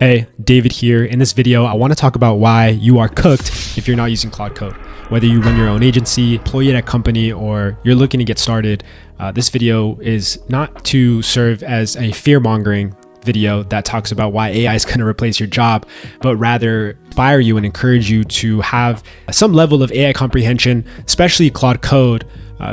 Hey, David here. In this video, I want to talk about why you are cooked if you're not using Claude Code. Whether you run your own agency, employee at a company, or you're looking to get started, this video is not to serve as a fear-mongering video that talks about why AI is going to replace your job, but rather inspire you and encourage you to have some level of AI comprehension, especially Claude Code,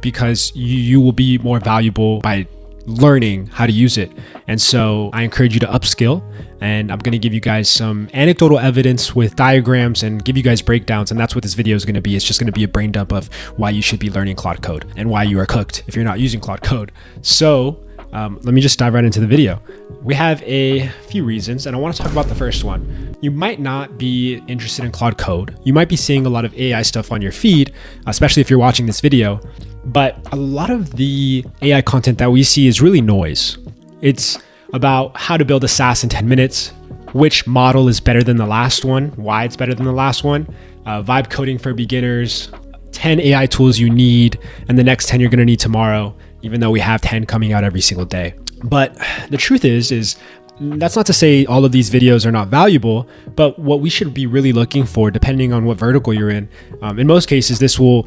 because you will be more valuable by learning how to use it. And so I encourage you to upskill, and I'm going to give you guys some anecdotal evidence with diagrams and give you guys breakdowns. And that's what this video is going to be. It's just going to be a brain dump of why you should be learning Claude Code and why you are cooked if you're not using Claude Code. So let me just dive right into the video. We have a few reasons, and I want to talk about the first one. You might not be interested in Claude Code. You might be seeing a lot of AI stuff on your feed, especially if you're watching this video. But a lot of the AI content that we see is really noise. It's about how to build a SaaS in 10 minutes, which model is better than the last one, why it's better than the last one, vibe coding for beginners, 10 AI tools you need, and the next 10 you're gonna need tomorrow, even though we have 10 coming out every single day. But the truth is that's not to say all of these videos are not valuable, but what we should be really looking for, depending on what vertical you're in most cases, this will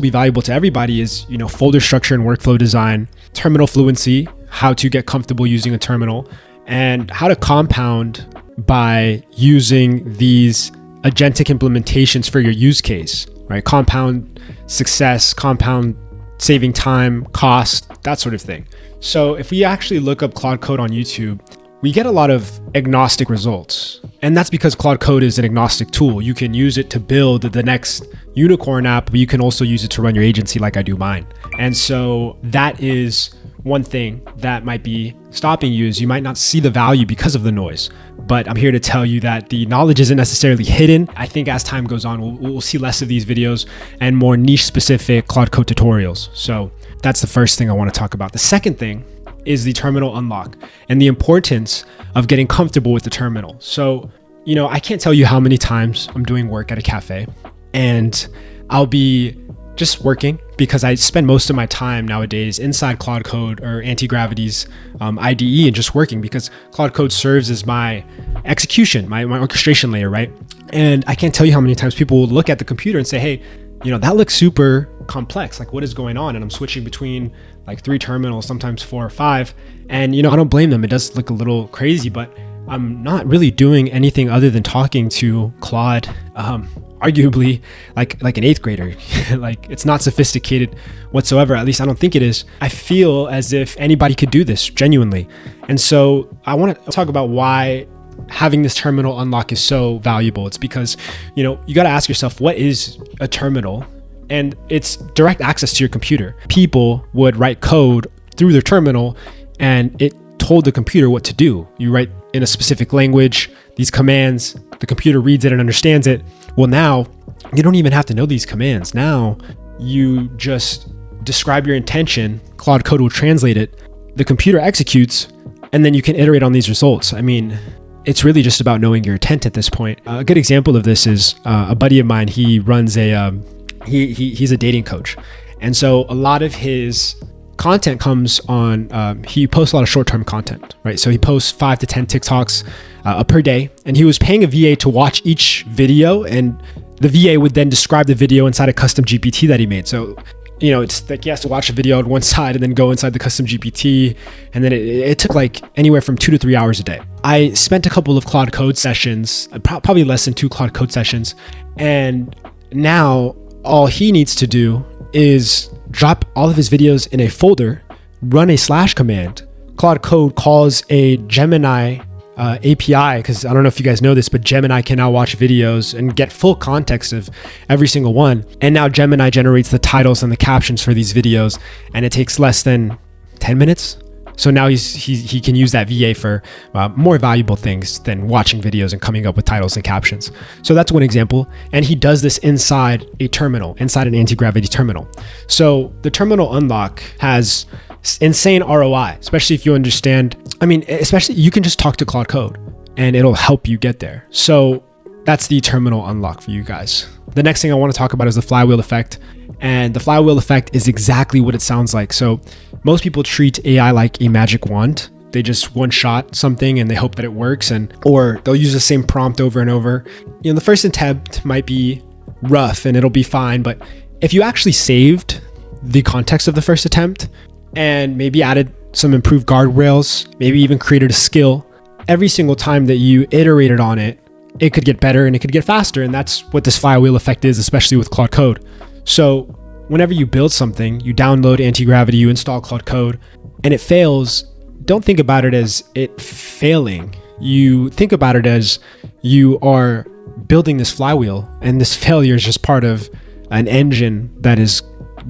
be valuable to everybody, is, folder structure and workflow design, terminal fluency, how to get comfortable using a terminal, and how to compound by using these agentic implementations for your use case, right? Compound success, compound saving time, cost, that sort of thing. So if we actually look up Claude Code on YouTube, we get a lot of agnostic results. And that's because Claude Code is an agnostic tool. You can use it to build the next unicorn app, but you can also use it to run your agency like I do mine. And so that is one thing that might be stopping you, is you might not see the value because of the noise. But I'm here to tell you that the knowledge isn't necessarily hidden. I think as time goes on, we'll see less of these videos and more niche specific Claude Code tutorials. So that's the first thing I want to talk about. The second thing is the terminal unlock and the importance of getting comfortable with the terminal. So, I can't tell you how many times I'm doing work at a cafe and I'll be just working, because I spend most of my time nowadays inside Claude Code or Anti-Gravity's IDE and just working, because Claude Code serves as my execution, my orchestration layer, right? And I can't tell you how many times people will look at the computer and say, hey, that looks super complex. Like, what is going on? And I'm switching between like 3 terminals, sometimes 4 or 5. And, I don't blame them. It does look a little crazy, but I'm not really doing anything other than talking to Claude, arguably like an 8th grader. Like, it's not sophisticated whatsoever. At least I don't think it is. I feel as if anybody could do this genuinely. And so I want to talk about why having this terminal unlock is so valuable. It's because, you got to ask yourself, what is a terminal? And it's direct access to your computer. People would write code through their terminal and it told the computer what to do. You write in a specific language, these commands, the computer reads it and understands it. Well, now you don't even have to know these commands. Now you just describe your intention, Claude Code will translate it, the computer executes, and then you can iterate on these results. I mean, it's really just about knowing your intent at this point. A good example of this is a buddy of mine. He runs he's a dating coach. And so a lot of his content comes on, he posts a lot of short-term content, right? So he posts 5 to 10 TikToks per day, and he was paying a VA to watch each video, and the VA would then describe the video inside a custom GPT that he made. So, it's like he has to watch a video on one side and then go inside the custom GPT. And then it took like anywhere from 2 to 3 hours a day. I spent a couple of Claude Code sessions, probably less than 2 Claude Code sessions. And now all he needs to do is drop all of his videos in a folder, run a / command. Claude Code calls a Gemini API, because I don't know if you guys know this, but Gemini can now watch videos and get full context of every single one. And now Gemini generates the titles and the captions for these videos, and it takes less than 10 minutes. So now he can use that VA for more valuable things than watching videos and coming up with titles and captions. So that's one example. And he does this inside a terminal, inside an anti-gravity terminal. So the terminal unlock has insane ROI, especially if you understand. Especially you can just talk to Claude Code and it'll help you get there. So that's the terminal unlock for you guys. The next thing I want to talk about is the flywheel effect. And the flywheel effect is exactly what it sounds like. So most people treat AI like a magic wand. they just one shot something and they hope that it works, or they'll use the same prompt over and over. The first attempt might be rough and it'll be fine, but if you actually saved the context of the first attempt and maybe added some improved guardrails, maybe even created a skill, every single time that you iterated on it, it could get better and it could get faster. And that's what this flywheel effect is, especially with Claude Code. So whenever you build something, you download anti-gravity, you install Claude Code, and it fails, don't think about it as it failing. You think about it as you are building this flywheel, and this failure is just part of an engine that is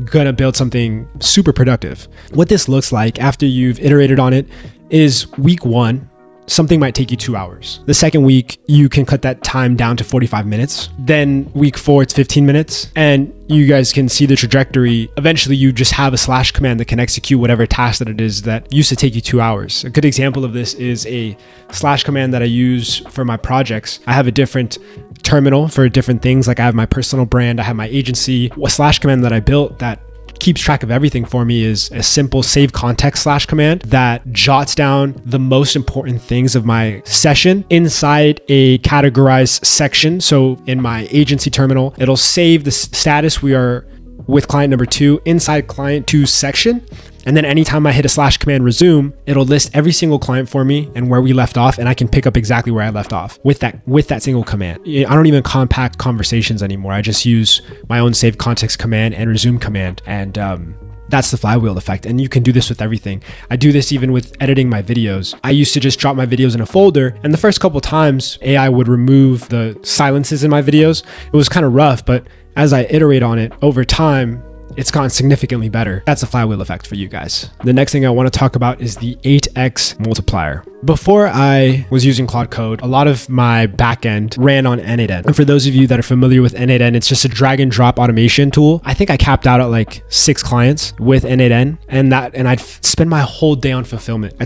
gonna build something super productive. What this looks like after you've iterated on it is week 1, something might take you 2 hours. The second week, you can cut that time down to 45 minutes. Then week 4, it's 15 minutes. And you guys can see the trajectory. Eventually, you just have a slash command that can execute whatever task that it is that used to take you 2 hours. A good example of this is a slash command that I use for my projects. I have a different terminal for different things. Like I have my personal brand, I have my agency. A slash command that I built that keeps track of everything for me is a simple save context slash command that jots down the most important things of my session inside a categorized section. So in my agency terminal, it'll save the status we are with client number 2 inside client 2's section. And then anytime I hit a slash command resume, it'll list every single client for me and where we left off, and I can pick up exactly where I left off with that single command. I don't even compact conversations anymore. I just use my own save context command and resume command, and that's the flywheel effect. And you can do this with everything. I do this even with editing my videos. I used to just drop my videos in a folder, and the first couple times AI would remove the silences in my videos. It was kind of rough, but as I iterate on it over time, it's gotten significantly better. That's a flywheel effect for you guys. The next thing I want to talk about is the 8x multiplier. Before I was using Claude Code, a lot of my backend ran on N8N. And for those of you that are familiar with N8N, it's just a drag and drop automation tool. I think I capped out at like 6 clients with N8N, and I'd spend my whole day on fulfillment.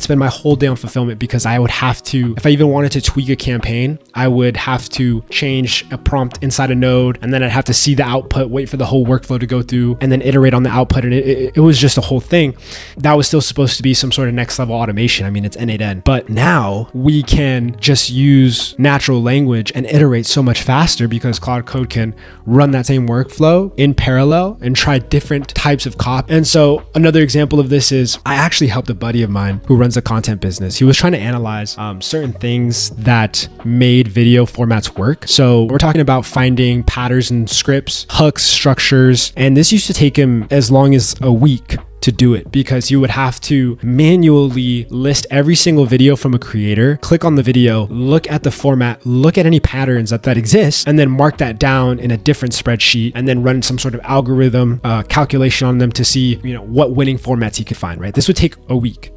Because I would have to, if I even wanted to tweak a campaign, I would have to change a prompt inside a node, and then I'd have to see the output, wait for the whole workflow to go through, and then iterate on the output. And it was just a whole thing. That was still supposed to be some sort of next level automation. I mean, it's N8N, but now we can just use natural language and iterate so much faster because Claude Code can run that same workflow in parallel and try different types of copy. And so another example of this is I actually helped a buddy of mine who runs a content business. He was trying to analyze certain things that made video formats work. So we're talking about finding patterns and scripts, hooks, structures, and this used to take him as long as a week to do it because you would have to manually list every single video from a creator, click on the video, look at the format, look at any patterns that exist, and then mark that down in a different spreadsheet and then run some sort of algorithm calculation on them to see, what winning formats he could find, right? This would take a week.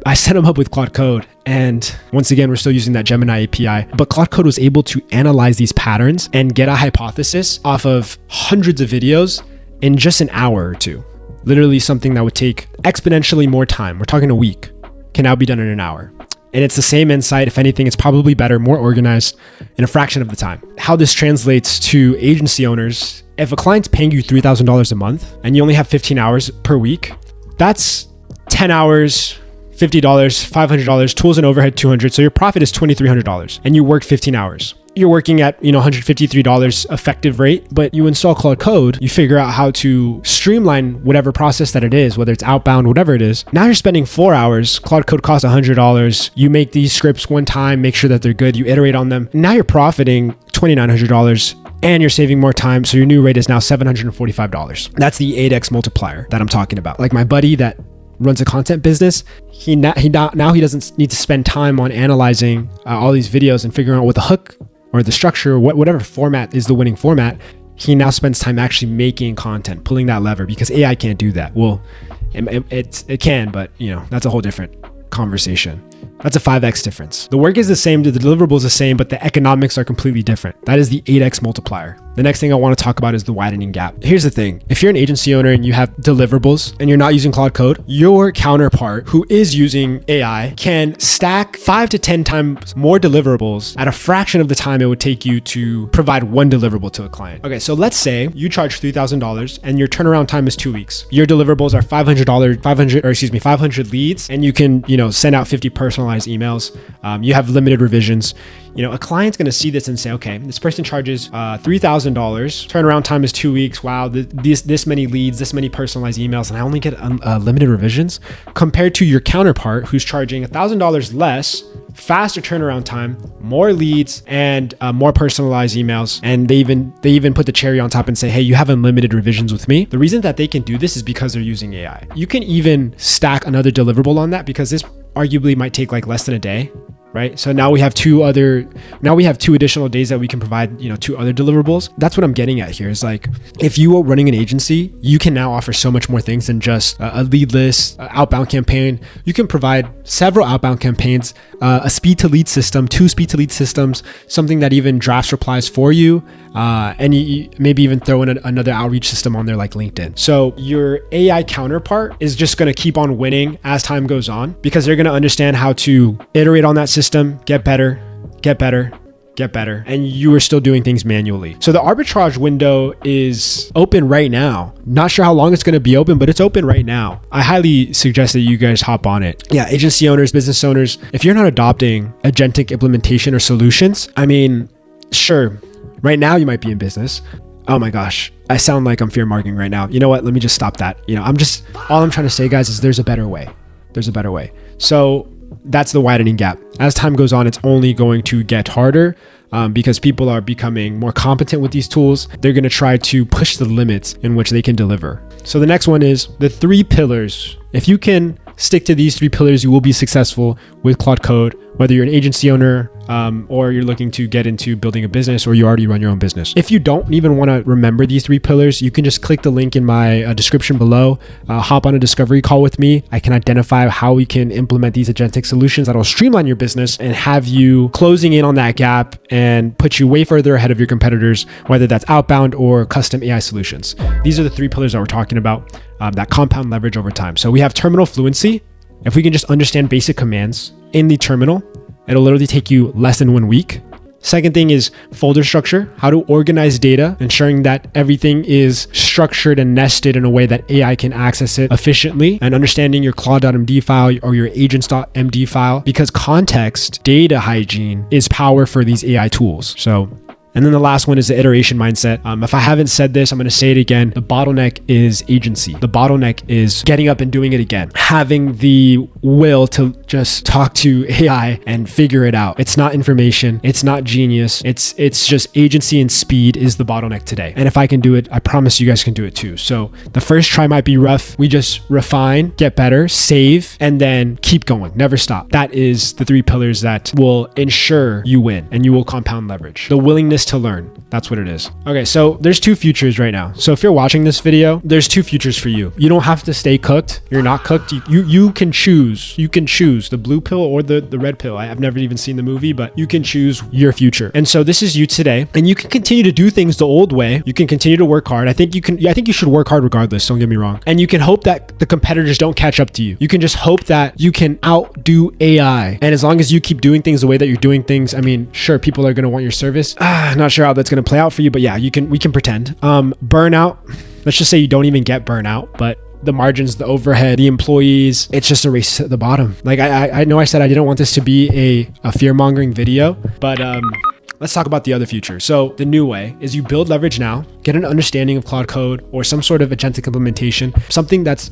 I set him up with Claude Code, and once again, we're still using that Gemini API, but Claude Code was able to analyze these patterns and get a hypothesis off of hundreds of videos in just an hour or two. Literally something that would take exponentially more time. We're talking a week, can now be done in an hour. And it's the same insight. If anything, it's probably better, more organized in a fraction of the time. How this translates to agency owners, if a client's paying you $3,000 a month and you only have 15 hours per week, that's 10 hours, $50, $500, tools and overhead $200. So your profit is $2,300 and you work 15 hours. You're working at $153 effective rate, but you install Claude Code, you figure out how to streamline whatever process that it is, whether it's outbound, whatever it is. Now you're spending 4 hours. Claude Code costs $100. You make these scripts one time, make sure that they're good, you iterate on them. Now you're profiting $2,900 and you're saving more time. So your new rate is now $745. That's the 8x multiplier that I'm talking about. Like my buddy that runs a content business, he doesn't need to spend time on analyzing all these videos and figuring out what the hook or the structure, whatever format is the winning format. He now spends time actually making content, pulling that lever, because AI can't do that. Well, it can, but that's a whole different conversation. That's a 5x difference. The work is the same, the deliverable is the same, but the economics are completely different. That is the 8x multiplier. The next thing I want to talk about is the widening gap. Here's the thing. If you're an agency owner and you have deliverables and you're not using Claude Code, your counterpart who is using AI can stack 5 to 10 times more deliverables at a fraction of the time it would take you to provide one deliverable to a client. Okay, so let's say you charge $3,000 and your turnaround time is 2 weeks. Your deliverables are $500 leads, and you can, send out 50 per personalized emails. You have limited revisions. A client's going to see this and say, okay, this person charges $3,000. Turnaround time is 2 weeks. Wow, this many leads, this many personalized emails, and I only get limited revisions, compared to your counterpart who's charging $1,000 less, faster turnaround time, more leads, and more personalized emails. And they even put the cherry on top and say, hey, you have unlimited revisions with me. The reason that they can do this is because they're using AI. You can even stack another deliverable on that, because this arguably might take like less than a day. Right? So now we have two additional days that we can provide, 2 other deliverables. That's what I'm getting at here, is like, if you are running an agency, you can now offer so much more things than just a lead list, outbound campaign. You can provide several outbound campaigns, a speed to lead system, 2 speed to lead systems, something that even drafts replies for you. And you maybe even throw in another outreach system on there like LinkedIn. So your AI counterpart is just going to keep on winning as time goes on, because they're going to understand how to iterate on that system, get better, and you are still doing things manually. So the arbitrage window is open right now. Not sure how long it's going to be open, but it's open right now. I highly suggest that you guys hop on it. Yeah, agency owners, business owners, if you're not adopting agentic implementation or solutions, sure, right now you might be in business. Oh my gosh, I sound like I'm fear mongering right now. You know what? Let me just stop that. All I'm trying to say, guys, is there's a better way. There's a better way. So that's the widening gap. As time goes on, it's only going to get harder, because people are becoming more competent with these tools. They're going to try to push the limits in which they can deliver. So the next one is the 3 pillars. If you can stick to these 3 pillars, you will be successful with Claude Code, whether you're an agency owner, or you're looking to get into building a business, or you already run your own business. If you don't even want to remember these 3 pillars, you can just click the link in my description below, hop on a discovery call with me. I can identify how we can implement these agentic solutions that'll streamline your business and have you closing in on that gap and put you way further ahead of your competitors, whether that's outbound or custom AI solutions. These are the 3 pillars that we're talking about, that compound leverage over time. So we have terminal fluency. If we can just understand basic commands in the terminal, it'll literally take you less than 1 week. Second thing is folder structure, how to organize data, ensuring that everything is structured and nested in a way that AI can access it efficiently, and understanding your claude.md file or your agents.md file, because context data hygiene is power for these AI tools. And then the last one is the iteration mindset. If I haven't said this, I'm going to say it again. The bottleneck is agency. The bottleneck is getting up and doing it again. Having the will to just talk to AI and figure it out. It's not information. It's not genius. It's just agency, and speed is the bottleneck today. And if I can do it, I promise you guys can do it too. So the first try might be rough. We just refine, get better, save, and then keep going. Never stop. That is the 3 pillars that will ensure you win and you will compound leverage. The willingness to learn. That's what it is. Okay, so there's 2 futures right now. So if you're watching this video, there's 2 futures for you. You don't have to stay cooked. You're not cooked. You can choose. You can choose the blue pill or the red pill. I've never even seen the movie, but you can choose your future. And so this is you today, and you can continue to do things the old way. You can continue to work hard. I think you should work hard regardless. Don't get me wrong. And you can hope that the competitors don't catch up to you. You can just hope that you can outdo AI. And as long as you keep doing things the way that you're doing things, sure, people are going to want your service. Not sure how that's going to play out for you, but yeah, we can pretend. Burnout. Let's just say you don't even get burnout, but the margins, the overhead, the employees, it's just a race to the bottom. Like I know I said I didn't want this to be a fear mongering video, but let's talk about the other future. So the new way is you build leverage now, get an understanding of Claude Code or some sort of agentic implementation, something that's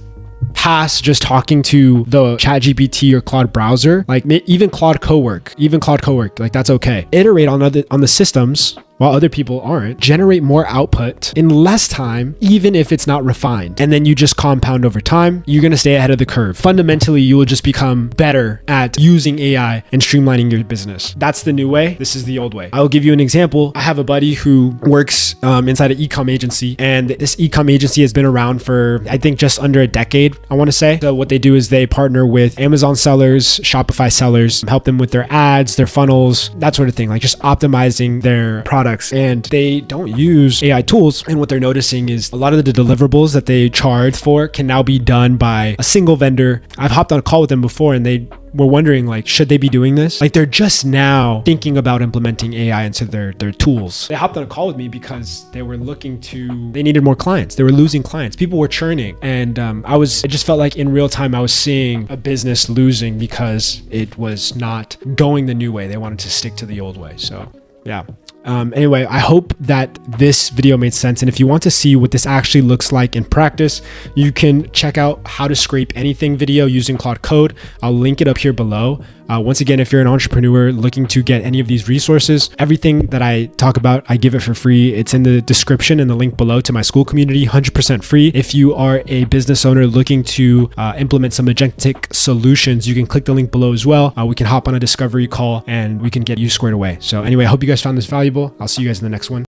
past just talking to the ChatGPT or Claude browser, like even Claude Cowork, like that's okay. Iterate on the systems while other people aren't. Generate more output in less time, even if it's not refined. And then you just compound over time. You're going to stay ahead of the curve. Fundamentally, you will just become better at using AI and streamlining your business. That's the new way. This is the old way. I'll give you an example. I have a buddy who works inside an e-com agency, and this e-com agency has been around for, I think, just under a decade, I want to say. So what they do is they partner with Amazon sellers, Shopify sellers, help them with their ads, their funnels, that sort of thing, like just optimizing their product products and they don't use AI tools. And what they're noticing is a lot of the deliverables that they charge for can now be done by a single vendor. I've hopped on a call with them before and they were wondering, like, should they be doing this? Like, they're just now thinking about implementing AI into their tools. They hopped on a call with me because they were they needed more clients. They were losing clients. People were churning. And I just felt like in real time, I was seeing a business losing because it was not going the new way. They wanted to stick to the old way. So yeah. Anyway, I hope that this video made sense. And if you want to see what this actually looks like in practice, you can check out how to scrape anything video using Claude Code. I'll link it up here below. Once again, if you're an entrepreneur looking to get any of these resources, everything that I talk about, I give it for free. It's in the description and the link below to my school community, 100% free. If you are a business owner looking to implement some agentic solutions, you can click the link below as well. We can hop on a discovery call and we can get you squared away. So anyway, I hope you guys found this valuable. I'll see you guys in the next one.